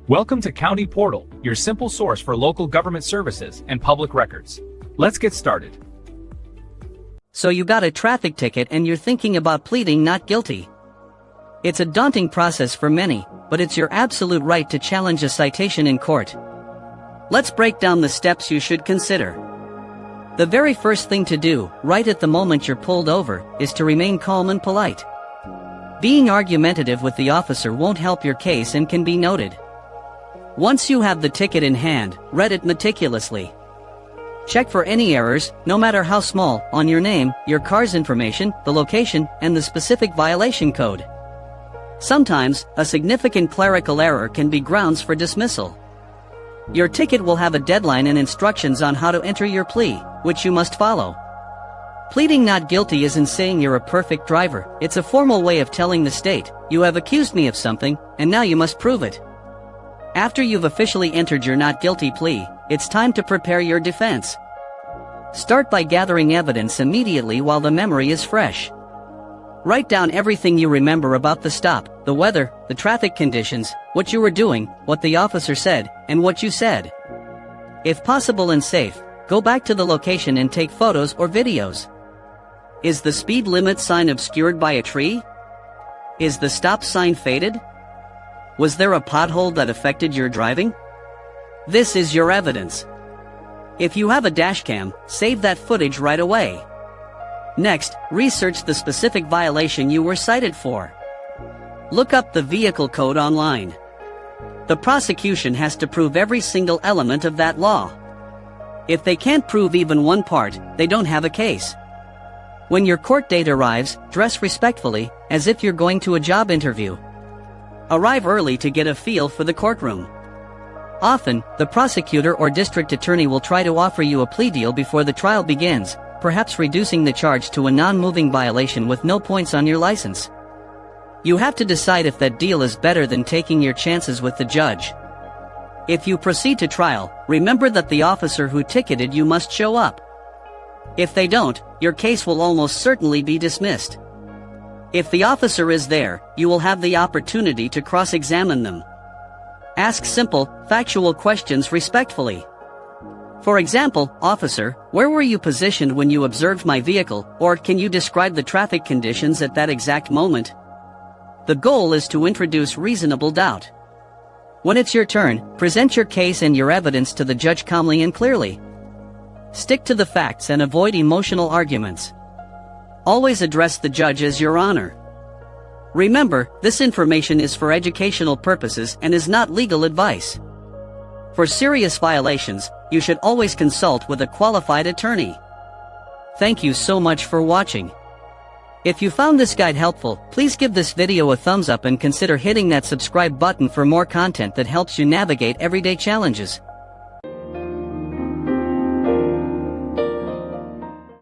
Welcome to County Portal, your simple source for local government services and public records. Let's get started. So you got a traffic ticket and you're thinking about pleading not guilty. It's a daunting process for many, but it's your absolute right to challenge a citation in court. Let's break down the steps you should consider. The very first thing to do, right at the moment you're pulled over, is to remain calm and polite. Being argumentative with the officer won't help your case and can be noted. Once you have the ticket in hand, read it meticulously. Check for any errors, no matter how small, on your name, your car's information, the location, and the specific violation code. Sometimes, a significant clerical error can be grounds for dismissal. Your ticket will have a deadline and instructions on how to enter your plea, which you must follow. Pleading not guilty isn't saying you're a perfect driver, it's a formal way of telling the state, you have accused me of something, and now you must prove it. After you've officially entered your not guilty plea, it's time to prepare your defense. Start by gathering evidence immediately while the memory is fresh. Write down everything you remember about the stop, the weather, the traffic conditions, what you were doing, what the officer said, and what you said. If possible and safe, go back to the location and take photos or videos. Is the speed limit sign obscured by a tree? Is the stop sign faded? Was there a pothole that affected your driving? This is your evidence. If you have a dashcam, save that footage right away. Next, research the specific violation you were cited for. Look up the vehicle code online. The prosecution has to prove every single element of that law. If they can't prove even one part, they don't have a case. When your court date arrives, dress respectfully, as if you're going to a job interview. Arrive early to get a feel for the courtroom. Often, the prosecutor or district attorney will try to offer you a plea deal before the trial begins, perhaps reducing the charge to a non-moving violation with no points on your license. You have to decide if that deal is better than taking your chances with the judge. If you proceed to trial, remember that the officer who ticketed you must show up. If they don't, your case will almost certainly be dismissed. If the officer is there, you will have the opportunity to cross-examine them. Ask simple, factual questions respectfully. For example, officer, where were you positioned when you observed my vehicle, or can you describe the traffic conditions at that exact moment? The goal is to introduce reasonable doubt. When it's your turn, present your case and your evidence to the judge calmly and clearly. Stick to the facts and avoid emotional arguments. Always address the judge as Your Honor. Remember, this information is for educational purposes and is not legal advice. For serious violations, you should always consult with a qualified attorney. Thank you so much for watching. If you found this guide helpful, please give this video a thumbs up and consider hitting that subscribe button for more content that helps you navigate everyday challenges.